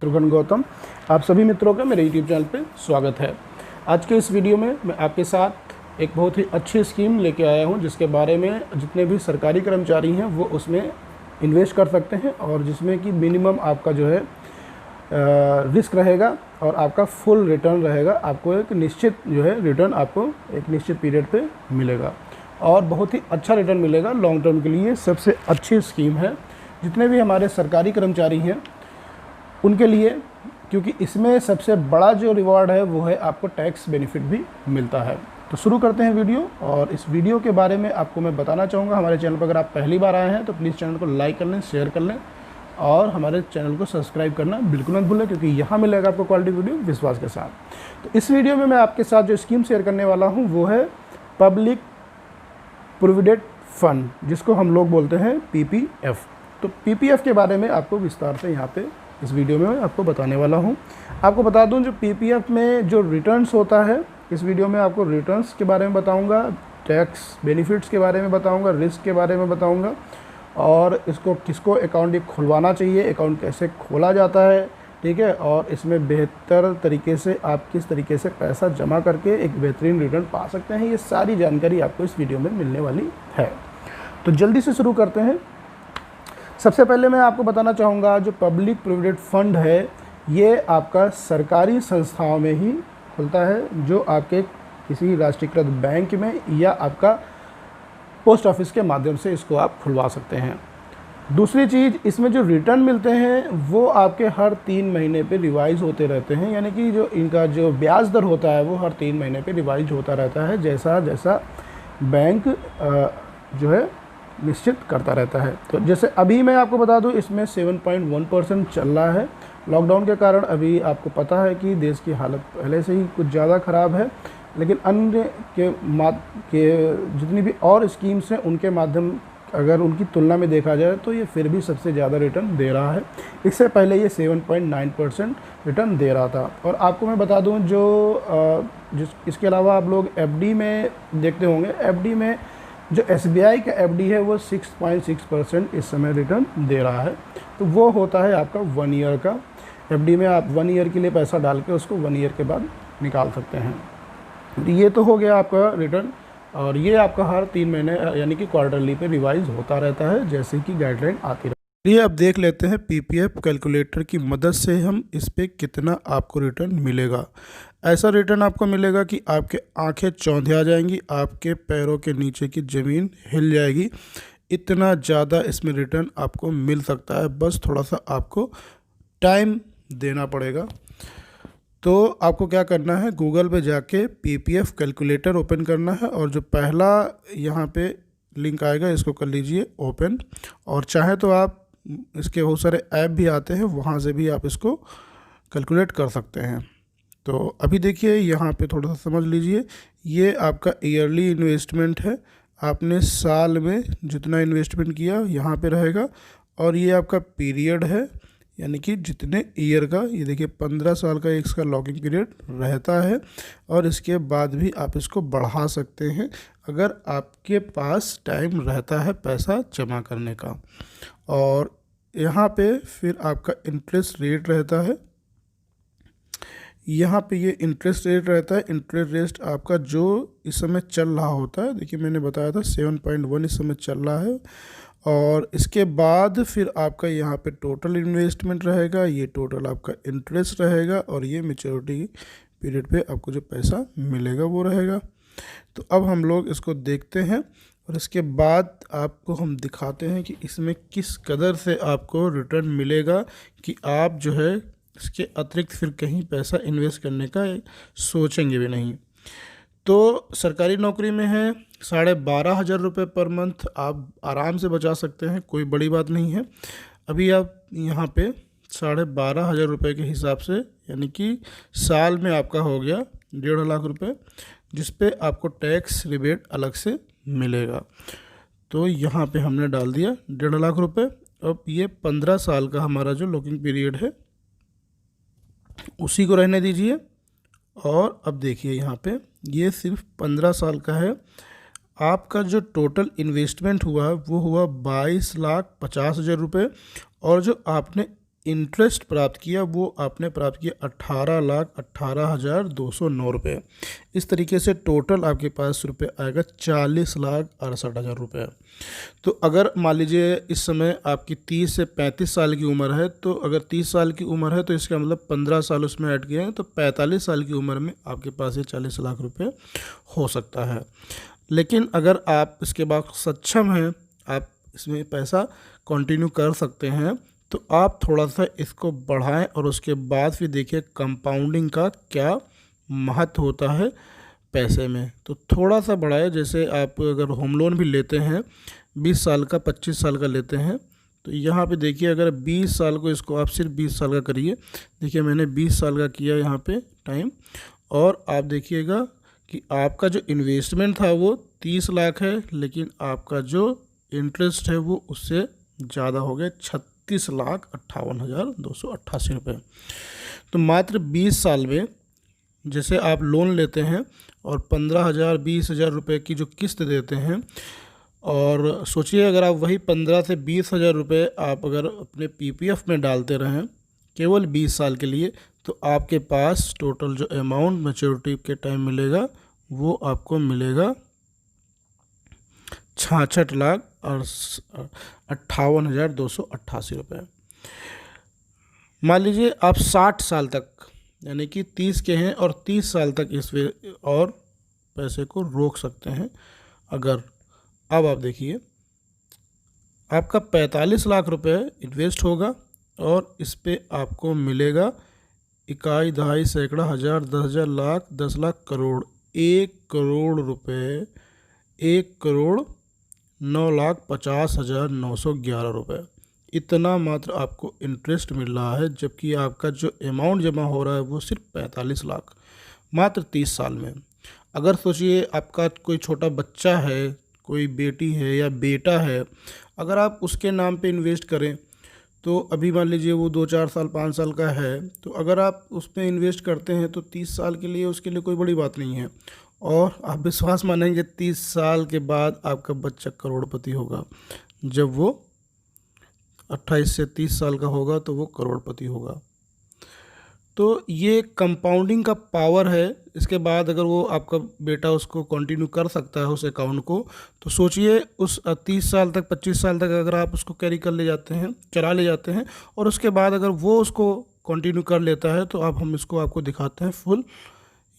शत्रुघ्न गौतम। आप सभी मित्रों का मेरे YouTube चैनल पे स्वागत है। आज के इस वीडियो में मैं आपके साथ एक बहुत ही अच्छी स्कीम लेके आया हूं, जिसके बारे में जितने भी सरकारी कर्मचारी हैं वो उसमें इन्वेस्ट कर सकते हैं और जिसमें कि मिनिमम आपका जो है रिस्क रहेगा और आपका फुल रिटर्न रहेगा। आपको एक निश्चित जो है रिटर्न आपको एक निश्चित पीरियड पे मिलेगा और बहुत ही अच्छा रिटर्न मिलेगा। लॉन्ग टर्म के लिए सबसे अच्छी स्कीम है जितने भी हमारे सरकारी कर्मचारी हैं उनके लिए, क्योंकि इसमें सबसे बड़ा जो रिवॉर्ड है वो है आपको टैक्स बेनिफिट भी मिलता है। तो शुरू करते हैं वीडियो। और इस वीडियो के बारे में आपको मैं बताना चाहूँगा, हमारे चैनल पर अगर आप पहली बार आए हैं तो प्लीज़ चैनल को लाइक कर लें, शेयर कर लें और हमारे चैनल को सब्सक्राइब करना बिल्कुल मत भूलें, क्योंकि यहाँ मिलेगा आपको क्वालिटी वीडियो विश्वास के साथ। तो इस वीडियो में मैं आपके साथ जो स्कीम शेयर करने वाला हूँ वो है पब्लिक प्रोविडेंट फंड, जिसको हम लोग बोलते हैं PPF। तो PPF के बारे में आपको विस्तार से यहाँ पे इस वीडियो में मैं आपको बताने वाला हूँ। आपको बता दूँ जो PPF में जो रिटर्न्स होता है, इस वीडियो में आपको रिटर्न्स के बारे में बताऊँगा, टैक्स बेनिफिट्स के बारे में बताऊँगा, रिस्क के बारे में बताऊँगा और इसको किसको अकाउंट खुलवाना चाहिए, अकाउंट कैसे खोला जाता है, ठीक है, और इसमें बेहतर तरीके से आप किस तरीके से पैसा जमा करके एक बेहतरीन रिटर्न पा सकते हैं, ये सारी जानकारी आपको इस वीडियो में मिलने वाली है। तो जल्दी से शुरू करते हैं। सबसे पहले मैं आपको बताना चाहूँगा जो पब्लिक प्रोविडेंट फंड है ये आपका सरकारी संस्थाओं में ही खुलता है, जो आपके किसी राष्ट्रीयकृत बैंक में या आपका पोस्ट ऑफिस के माध्यम से इसको आप खुलवा सकते हैं। दूसरी चीज़, इसमें जो रिटर्न मिलते हैं वो आपके हर 3 महीने पे रिवाइज़ होते रहते हैं, यानी कि जो इनका जो ब्याज दर होता है वो हर 3 महीने पे रिवाइज होता रहता है, जैसा जैसा बैंक जो है निश्चित करता रहता है। तो जैसे अभी मैं आपको बता दूं इसमें 7.1% चल रहा है। लॉकडाउन के कारण अभी आपको पता है कि देश की हालत पहले से ही कुछ ज़्यादा ख़राब है, लेकिन अन्य के जितनी भी और स्कीम्स हैं उनके माध्यम अगर उनकी तुलना में देखा जाए तो ये फिर भी सबसे ज़्यादा रिटर्न दे रहा है। इससे पहले ये 7.9% रिटर्न दे रहा था। और आपको मैं बता दूं इसके अलावा आप लोग FD में देखते होंगे, FD में जो SBI का FD है वो 6.6% इस समय रिटर्न दे रहा है। तो वो होता है आपका 1 ईयर का। FD में आप 1 ईयर के लिए पैसा डाल के उसको 1 ईयर के बाद निकाल सकते हैं। ये तो हो गया आपका रिटर्न, और ये आपका हर 3 महीने यानी कि क्वार्टरली पे रिवाइज होता रहता है जैसे कि गाइडलाइन आती रहती है। ये अब देख लेते हैं PPF कैलकुलेटर की मदद से हम इस पे कितना आपको रिटर्न मिलेगा। ऐसा रिटर्न आपको मिलेगा कि आपके आंखें चौंधिया आ जाएंगी, आपके पैरों के नीचे की ज़मीन हिल जाएगी। इतना ज़्यादा इसमें रिटर्न आपको मिल सकता है, बस थोड़ा सा आपको टाइम देना पड़ेगा। तो आपको क्या करना है, गूगल पे जाके PPF कैलकुलेटर ओपन करना है और जो पहला यहाँ पे लिंक आएगा इसको कर लीजिए ओपन। और चाहे तो आप इसके बहुत सारे ऐप भी आते हैं, वहाँ से भी आप इसको कैलकुलेट कर सकते हैं। तो अभी देखिए यहाँ पे थोड़ा सा समझ लीजिए, ये आपका ईयरली इन्वेस्टमेंट है, आपने साल में जितना इन्वेस्टमेंट किया यहाँ पे रहेगा। और ये आपका पीरियड है, यानी कि जितने ईयर का, ये देखिए 15 साल का इसका लॉकिंग पीरियड रहता है। और इसके बाद भी आप इसको बढ़ा सकते हैं अगर आपके पास टाइम रहता है पैसा जमा करने का। और यहाँ पे फिर आपका इंटरेस्ट रेट रहता है, यहाँ पे ये इंटरेस्ट रेट रहता है। इंटरेस्ट रेट आपका जो इस समय चल रहा होता है, देखिए मैंने बताया था 7.1 इस समय चल रहा है। और इसके बाद फिर आपका यहाँ पे टोटल इन्वेस्टमेंट रहेगा, ये टोटल आपका इंटरेस्ट रहेगा और ये मैच्योरिटी पीरियड पे आपको जो पैसा मिलेगा वो रहेगा। तो अब हम लोग इसको देखते हैं और इसके बाद आपको हम दिखाते हैं कि इसमें किस कदर से आपको रिटर्न मिलेगा कि आप जो है इसके अतिरिक्त फिर कहीं पैसा इन्वेस्ट करने का सोचेंगे भी नहीं। तो सरकारी नौकरी में है 12,500 रुपये पर मंथ आप आराम से बचा सकते हैं, कोई बड़ी बात नहीं है। अभी आप यहाँ पे 12,500 रुपये के हिसाब से, यानी कि साल में आपका हो गया 1.5 लाख रुपये, जिस पे आपको टैक्स रिबेट अलग से मिलेगा। तो यहाँ पे हमने डाल दिया 1.5 लाख रुपये। अब ये 15 साल का हमारा जो लॉकिंग पीरियड है उसी को रहने दीजिए। और अब देखिए यहाँ पे ये सिर्फ 15 साल का है। आपका जो टोटल इन्वेस्टमेंट हुआ वो हुआ 22,50,000 रुपये। और जो आपने इंटरेस्ट प्राप्त किया वो आपने प्राप्त किया 18,18,209 रुपये। इस तरीके से टोटल आपके पास रुपये आएगा 40,68,000 रुपये। तो अगर मान लीजिए इस समय आपकी 30 से 35 साल की उम्र है, तो अगर 30 साल की उम्र है तो इसका मतलब 15 साल उसमें ऐड किए हैं, तो 45 साल की उम्र में आपके पास ये 40 लाख रुपये हो सकता है। लेकिन अगर आप इसके बाद सक्षम हैं, आप इसमें पैसा कंटिन्यू कर सकते हैं, तो आप थोड़ा सा इसको बढ़ाएं और उसके बाद फिर देखिए कंपाउंडिंग का क्या महत्व होता है पैसे में। तो थोड़ा सा बढ़ाएं, जैसे आप अगर होम लोन भी लेते हैं 20 साल का 25 साल का लेते हैं, तो यहाँ पे देखिए अगर 20 साल को इसको आप सिर्फ 20 साल का करिए। देखिए मैंने 20 साल का किया यहाँ पे टाइम, और आप देखिएगा कि आपका जो इन्वेस्टमेंट था वो 30 लाख है, लेकिन आपका जो इंटरेस्ट है वो उससे ज़्यादा हो गया 36,58,288 रुपये। तो मात्र 20 साल में जैसे आप लोन लेते हैं और 15,000 20,000 रुपये की जो किस्त देते हैं, और सोचिए अगर आप वही 15 से 20,000 रुपये आप अगर अपने पीपीएफ में डालते रहें केवल 20 साल के लिए, तो आपके पास टोटल जो अमाउंट मैच्योरिटी के टाइम मिलेगा वो आपको मिलेगा 66,58,288 रुपये। मान लीजिए आप 60 साल तक यानी कि 30 के हैं और 30 साल तक इस और पैसे को रोक सकते हैं। अगर अब आप देखिए आपका 45 लाख रुपए इन्वेस्ट होगा और इस पे आपको मिलेगा इकाई दहाई सैकड़ा हज़ार 10,000 लाख 10 लाख करोड़ 1 करोड़ रुपए 1,09,50,911 रुपये। इतना मात्र आपको इंटरेस्ट मिल रहा है, जबकि आपका जो अमाउंट जमा हो रहा है वो सिर्फ 45 लाख मात्र 30 साल में। अगर सोचिए आपका कोई छोटा बच्चा है, कोई बेटी है या बेटा है, अगर आप उसके नाम पे इन्वेस्ट करें, तो अभी मान लीजिए वो 2-4 साल 5 साल का है, तो अगर आप उस पर इन्वेस्ट करते हैं तो 30 साल के लिए उसके लिए कोई बड़ी बात नहीं है। और आप विश्वास मानेंगे 30 साल के बाद आपका बच्चा करोड़पति होगा। जब वो 28 से 30 साल का होगा तो वो करोड़पति होगा। तो ये कंपाउंडिंग का पावर है। इसके बाद अगर वो आपका बेटा उसको कंटिन्यू कर सकता है उस अकाउंट को, तो सोचिए उस 30 साल तक 25 साल तक अगर आप उसको कैरी कर ले जाते हैं, चला ले जाते हैं, और उसके बाद अगर वो उसको कंटिन्यू कर लेता है, तो हम इसको आपको दिखाते हैं फुल।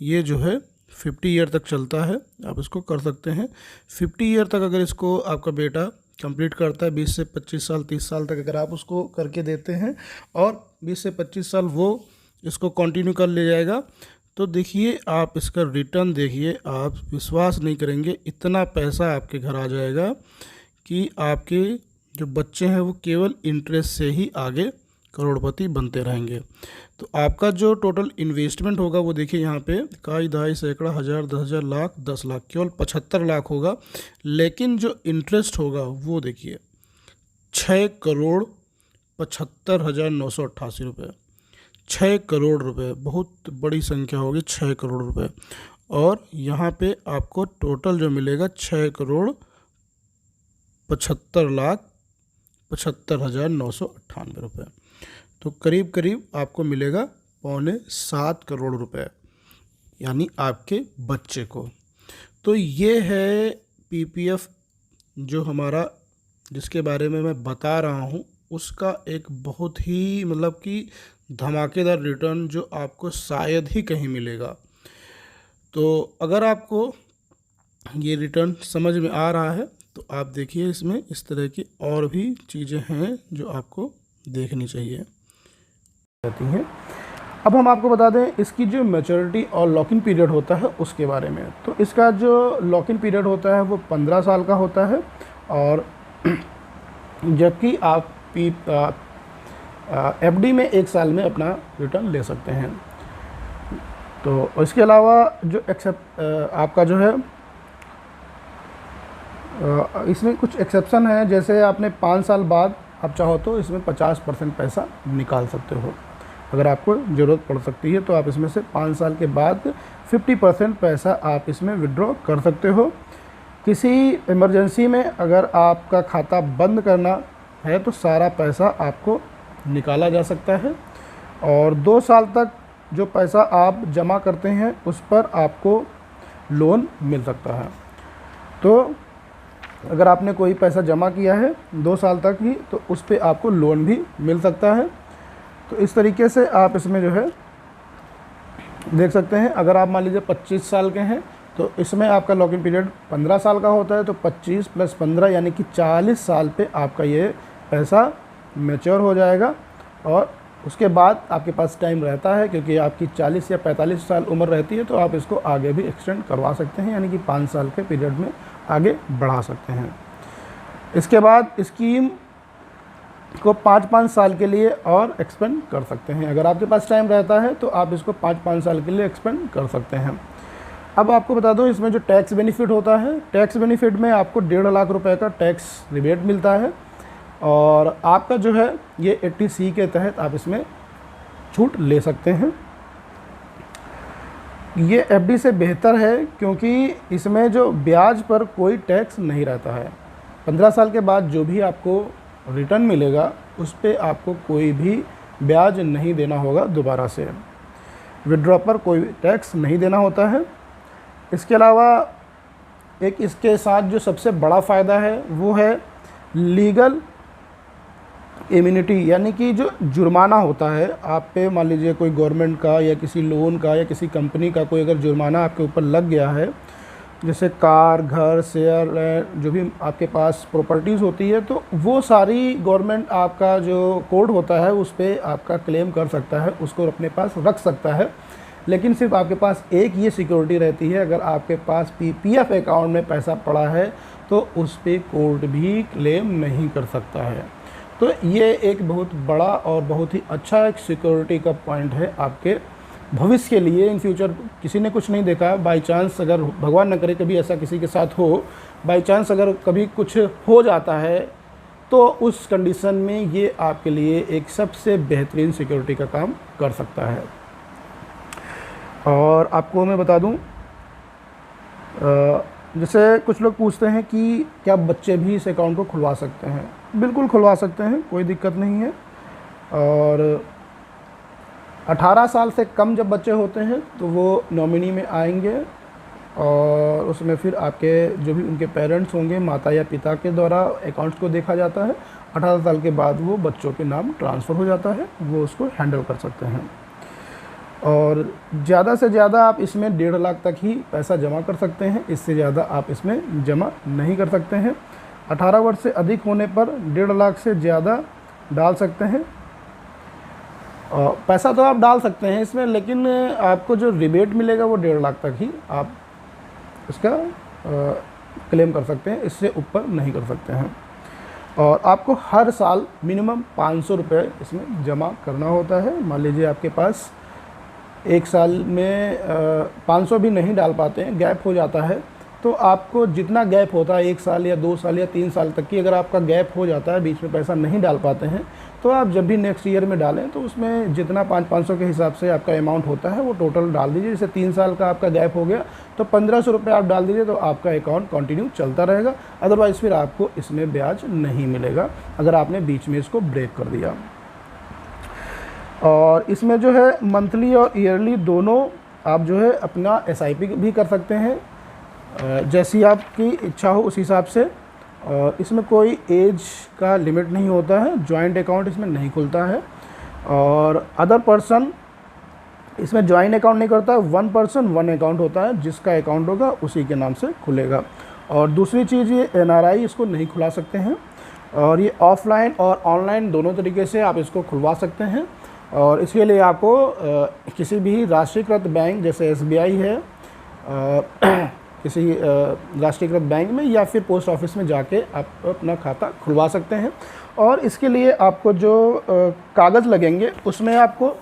ये जो है 50 ईयर तक चलता है, आप इसको कर सकते हैं। 50 ईयर तक अगर इसको आपका बेटा कंप्लीट करता है, 20 से 25 साल 30 साल तक अगर आप उसको करके देते हैं और 20 से 25 साल वो इसको कंटिन्यू कर ले जाएगा, तो देखिए आप इसका रिटर्न देखिए, आप विश्वास नहीं करेंगे इतना पैसा आपके घर आ जाएगा कि आपके जो बच्चे हैं वो केवल इंटरेस्ट से ही आगे करोड़पति बनते रहेंगे। तो आपका जो टोटल इन्वेस्टमेंट होगा वो देखिए यहाँ पे इकाई दहाई सैकड़ा हज़ार 10,000 लाख 10 लाख केवल 75 लाख होगा, लेकिन जो इंटरेस्ट होगा वो देखिए 6,75,988 रुपये। 6 करोड़ रुपए, बहुत बड़ी संख्या होगी 6 करोड़ रुपए। और यहाँ पे आपको टोटल जो मिलेगा 6,75,75,998 रुपये। तो करीब करीब आपको मिलेगा 6.25 करोड़ रुपए, यानी आपके बच्चे को। तो ये है पीपीएफ जो हमारा, जिसके बारे में मैं बता रहा हूँ, उसका एक बहुत ही मतलब कि धमाकेदार रिटर्न जो आपको शायद ही कहीं मिलेगा। तो अगर आपको ये रिटर्न समझ में आ रहा है तो आप देखिए इसमें इस तरह की और भी चीज़ें हैं जो आपको देखनी चाहिए रहती हैं। अब हम आपको बता दें इसकी जो मैच्योरिटी और लॉक इन पीरियड होता है उसके बारे में। तो इसका जो लॉक इन पीरियड होता है वो 15 साल का होता है, और जबकि आप एफडी में 1 साल में अपना रिटर्न ले सकते हैं। तो इसके अलावा जो आपका जो है इसमें कुछ एक्सेप्शन है, जैसे आपने 5 साल बाद आप चाहो तो इसमें 50% पैसा निकाल सकते हो। अगर आपको ज़रूरत पड़ सकती है तो आप इसमें से 5 साल के बाद 50% पैसा आप इसमें विड्रॉ कर सकते हो। किसी इमरजेंसी में अगर आपका खाता बंद करना है तो सारा पैसा आपको निकाला जा सकता है और 2 साल तक जो पैसा आप जमा करते हैं उस पर आपको लोन मिल सकता है। तो अगर आपने कोई पैसा जमा किया है 2 साल तक ही तो उस पर आपको लोन भी मिल सकता है। तो इस तरीके से आप इसमें जो है देख सकते हैं। अगर आप मान लीजिए 25 साल के हैं तो इसमें आपका लॉक इन पीरियड 15 साल का होता है, तो 25 + 15 यानी कि 40 साल पे आपका ये पैसा मैच्योर हो जाएगा और उसके बाद आपके पास टाइम रहता है, क्योंकि आपकी 40 या 45 साल उम्र रहती है तो आप इसको आगे भी एक्सटेंड करवा सकते हैं, यानी कि 5 साल के पीरियड में आगे बढ़ा सकते हैं। इसके बाद स्कीम को 5-5 साल के लिए और एक्सपेंड कर सकते हैं। अगर आपके पास टाइम रहता है तो आप इसको 5-5 साल के लिए एक्सपेंड कर सकते हैं। अब आपको बता दूं इसमें जो टैक्स बेनिफिट होता है, टैक्स बेनिफिट में आपको 1.5 लाख रुपए का टैक्स रिबेट मिलता है और आपका जो है ये 80C के तहत आप इसमें छूट ले सकते हैं। ये एफडी से बेहतर है क्योंकि इसमें जो ब्याज पर कोई टैक्स नहीं रहता है। 15 साल के बाद जो भी आपको रिटर्न मिलेगा उस पर आपको कोई भी ब्याज नहीं देना होगा दोबारा से। विड्रॉ पर कोई टैक्स नहीं देना होता है। इसके अलावा एक इसके साथ जो सबसे बड़ा फ़ायदा है वो है लीगल इम्यूनिटी, यानी कि जो जुर्माना होता है आप पे, मान लीजिए कोई गवर्नमेंट का या किसी लोन का या किसी कंपनी का कोई अगर जुर्माना आपके ऊपर लग गया है, जैसे कार, घर, शेयर, जो भी आपके पास प्रॉपर्टीज़ होती है, तो वो सारी गवर्नमेंट आपका जो कोड होता है उस पर आपका क्लेम कर सकता है, उसको अपने पास रख सकता है। लेकिन सिर्फ आपके पास एक ये सिक्योरिटी रहती है, अगर आपके पास पीपीएफ अकाउंट में पैसा पड़ा है तो उस पर कोर्ट भी क्लेम नहीं कर सकता है। तो ये एक बहुत बड़ा और बहुत ही अच्छा एक सिक्योरिटी का पॉइंट है आपके भविष्य के लिए। इन फ्यूचर किसी ने कुछ नहीं देखा, बाय चांस अगर भगवान न करे कभी ऐसा किसी के साथ हो, बाय चांस अगर कभी कुछ हो जाता है तो उस कंडीशन में ये आपके लिए एक सबसे बेहतरीन सिक्योरिटी का काम कर सकता है। और आपको मैं बता दूं, जैसे कुछ लोग पूछते हैं कि क्या बच्चे भी इस अकाउंट को खुलवा सकते हैं? बिल्कुल खुलवा सकते हैं, कोई दिक्कत नहीं है। और 18 साल से कम जब बच्चे होते हैं तो वो नॉमिनी में आएंगे और उसमें फिर आपके जो भी उनके पेरेंट्स होंगे, माता या पिता के द्वारा अकाउंट्स को देखा जाता है। 18 साल के बाद वो बच्चों के नाम ट्रांसफ़र हो जाता है, वो उसको हैंडल कर सकते हैं। और ज़्यादा से ज़्यादा आप इसमें 1.5 लाख तक ही पैसा जमा कर सकते हैं, इससे ज़्यादा आप इसमें जमा नहीं कर सकते हैं। 18 वर्ष से अधिक होने पर 1.5 लाख से ज़्यादा डाल सकते हैं। पैसा तो आप डाल सकते हैं इसमें, लेकिन आपको जो रिबेट मिलेगा वो 1.5 लाख तक ही आप इसका क्लेम कर सकते हैं, इससे ऊपर नहीं कर सकते हैं। और आपको हर साल मिनिमम 500 रुपये इसमें जमा करना होता है। मान लीजिए आपके पास एक साल में 500 भी नहीं डाल पाते हैं, गैप हो जाता है, तो आपको जितना गैप होता है 1 साल या 2 साल या 3 साल तक की, अगर आपका गैप हो जाता है, बीच में पैसा नहीं डाल पाते हैं, तो आप जब भी नेक्स्ट ईयर में डालें तो उसमें जितना 500 के हिसाब से आपका अमाउंट होता है वो टोटल डाल दीजिए। जैसे 3 साल का आपका गैप हो गया तो 1500 रुपये आप डाल दीजिए, तो आपका अकाउंट कंटिन्यू चलता रहेगा। अदरवाइज़ फिर आपको इसमें ब्याज नहीं मिलेगा अगर आपने बीच में इसको ब्रेक कर दिया। और इसमें जो है मंथली और ईयरली दोनों आप जो है अपना SIP भी कर सकते हैं, जैसी आपकी इच्छा हो उस हिसाब से। और इसमें कोई एज का लिमिट नहीं होता है, जॉइंट अकाउंट इसमें नहीं खुलता है। और अदर पर्सन इसमें जॉइंट अकाउंट नहीं करता, 1 पर्सन 1 अकाउंट होता है, जिसका अकाउंट होगा उसी के नाम से खुलेगा। और दूसरी चीज़, ये NRI इसको नहीं खुला सकते हैं, और ये ऑफलाइन और ऑनलाइन दोनों तरीके से आप इसको खुलवा सकते हैं। और इसके लिए आपको किसी भी राष्ट्रीयकृत बैंक जैसे SBI है, किसी राष्ट्रीयकृत बैंक में या फिर पोस्ट ऑफिस में जाके आप अपना खाता खुलवा सकते हैं। और इसके लिए आपको जो कागज़ लगेंगे उसमें आपको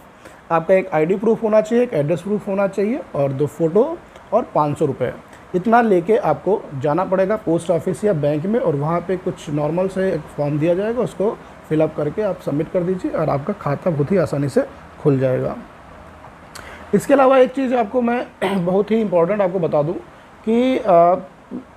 आपका एक ID प्रूफ होना चाहिए, एक एड्रेस प्रूफ होना चाहिए और 2 फ़ोटो और 500 रुपये, इतना लेके आपको जाना पड़ेगा पोस्ट ऑफिस या बैंक में। और वहाँ पे कुछ नॉर्मल से एक फॉर्म दिया जाएगा, उसको फिलअप करके आप सबमिट कर दीजिए और आपका खाता बहुत ही आसानी से खुल जाएगा। इसके अलावा एक चीज़ आपको मैं बहुत ही इम्पोर्टेंट आपको बता दूं कि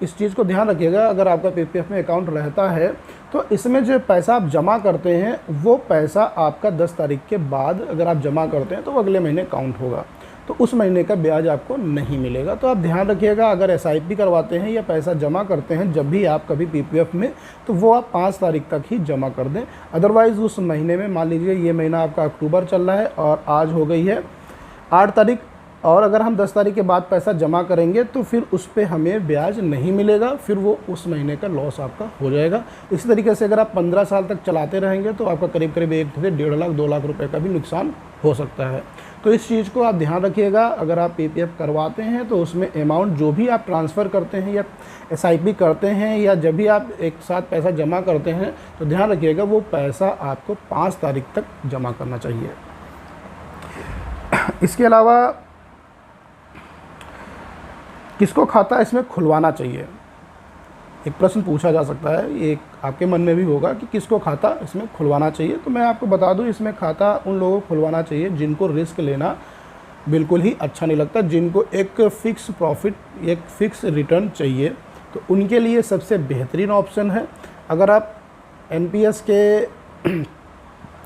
इस चीज़ को ध्यान रखिएगा, अगर आपका PPF में अकाउंट रहता है तो इसमें जो पैसा आप जमा करते हैं वो पैसा आपका 10 तारीख के बाद अगर आप जमा करते हैं तो वो अगले महीने काउंट होगा, तो उस महीने का ब्याज आपको नहीं मिलेगा। तो आप ध्यान रखिएगा, अगर एसआईपी करवाते हैं या पैसा जमा करते हैं जब भी आप कभी पीपीएफ में, तो वो आप 5 तारीख तक ही जमा कर दें। अदरवाइज़ उस महीने में, मान लीजिए ये महीना आपका अक्टूबर चल रहा है और आज हो गई है 8 तारीख, और अगर हम 10 तारीख के बाद पैसा जमा करेंगे तो फिर उस पर हमें ब्याज नहीं मिलेगा, फिर वो उस महीने का लॉस आपका हो जाएगा। इसी तरीके से अगर आप 15 साल तक चलाते रहेंगे तो आपका करीब करीब 1 से 1.5 लाख 2 लाख रुपए का भी नुकसान हो सकता है। तो इस चीज़ को आप ध्यान रखिएगा। अगर आप पीपीएफ करवाते हैं तो उसमें अमाउंट जो भी आप ट्रांसफ़र करते हैं या एसआईपी करते हैं या जब भी आप एक साथ पैसा जमा करते हैं तो ध्यान रखिएगा वो पैसा आपको 5 तारीख तक जमा करना चाहिए। इसके अलावा किसको खाता इसमें खुलवाना चाहिए, एक प्रश्न पूछा जा सकता है, ये आपके मन में भी होगा कि किसको खाता इसमें खुलवाना चाहिए। तो मैं आपको बता दूं, इसमें खाता उन लोगों को खुलवाना चाहिए जिनको रिस्क लेना बिल्कुल ही अच्छा नहीं लगता, जिनको एक फ़िक्स प्रॉफिट, एक फ़िक्स रिटर्न चाहिए, तो उनके लिए सबसे बेहतरीन ऑप्शन है। अगर आप एनपीएस के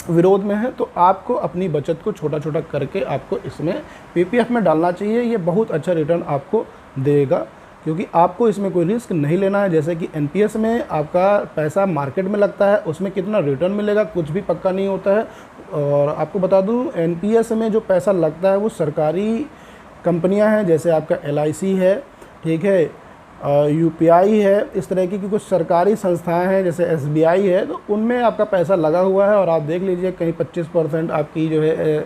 विरोध में है तो आपको अपनी बचत को छोटा छोटा करके आपको इसमें पीपीएफ में डालना चाहिए। ये बहुत अच्छा रिटर्न आपको देगा क्योंकि आपको इसमें कोई रिस्क नहीं लेना है। जैसे कि एनपीएस में आपका पैसा मार्केट में लगता है, उसमें कितना रिटर्न मिलेगा कुछ भी पक्का नहीं होता है। और आपको बता दूं, एनपीएस में जो पैसा लगता है वो सरकारी कंपनियां हैं, जैसे आपका एलआईसी है, ठीक है, यूपीआई है, इस तरह की कुछ सरकारी संस्थाएं हैं जैसे एसबीआई है, तो उनमें आपका पैसा लगा हुआ है। और आप देख लीजिए कहीं 25% आपकी जो है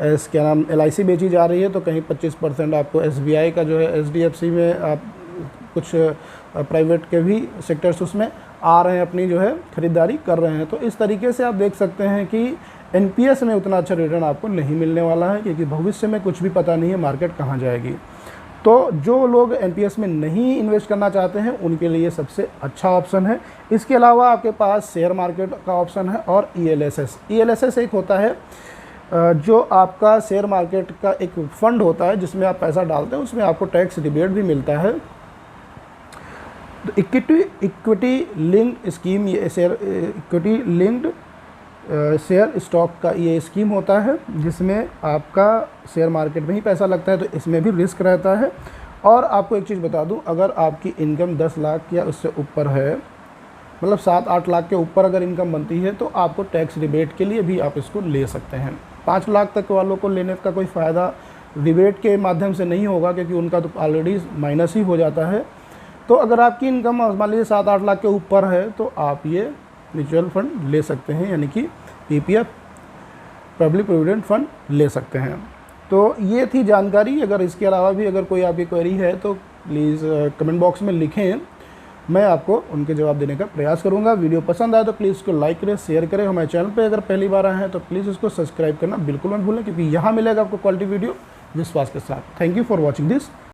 क्या नाम एलआईसी बेची जा रही है, तो कहीं 25% आपको एसबीआई का जो है एचडीएफसी में आप कुछ प्राइवेट के भी सेक्टर्स उसमें आ रहे हैं, अपनी जो है खरीदारी कर रहे हैं। तो इस तरीके से आप देख सकते हैं कि एनपीएस में उतना अच्छा रिटर्न आपको नहीं मिलने वाला है क्योंकि भविष्य में कुछ भी पता नहीं है मार्केट कहाँ जाएगी। तो जो लोग एनपीएस में नहीं इन्वेस्ट करना चाहते हैं उनके लिए सबसे अच्छा ऑप्शन है। इसके अलावा आपके पास शेयर मार्केट का ऑप्शन है और ईएलएसएस एक होता है जो आपका शेयर मार्केट का एक फंड होता है जिसमें आप पैसा डालते हैं, उसमें आपको टैक्स रिबेट भी मिलता है। तो इक्विटी लिंक्ड स्कीम, ये इक्विटी लिंक्ड शेयर स्टॉक का ये स्कीम होता है जिसमें आपका शेयर मार्केट में ही पैसा लगता है, तो इसमें भी रिस्क रहता है। और आपको एक चीज़ बता दूं, अगर आपकी इनकम 10 लाख या उससे ऊपर है, मतलब 7-8 लाख के ऊपर अगर इनकम बनती है, तो आपको टैक्स रिबेट के लिए भी आप इसको ले सकते हैं। 5 लाख तक वालों को लेने का कोई फ़ायदा रिबेट के माध्यम से नहीं होगा क्योंकि उनका तो ऑलरेडी माइनस ही हो जाता है। तो अगर आपकी इनकम मान लीजिए 7-8 लाख के ऊपर है तो आप ये म्यूचुअल फंड ले सकते हैं, यानी कि पीपीएफ, पब्लिक प्रोविडेंट फंड ले सकते हैं। तो ये थी जानकारी। अगर इसके अलावा भी अगर कोई आपकी क्वेरी है तो प्लीज़ कमेंट बॉक्स में लिखें, मैं आपको उनके जवाब देने का प्रयास करूंगा। वीडियो पसंद आए तो प्लीज़ इसको लाइक करें, शेयर करें। हमारे चैनल पे अगर पहली बार आए हैं तो प्लीज़ इसको सब्सक्राइब करना बिल्कुल मत भूलें क्योंकि यहाँ मिलेगा आपको क्वालिटी वीडियो विश्वास के साथ। Thank you for watching this.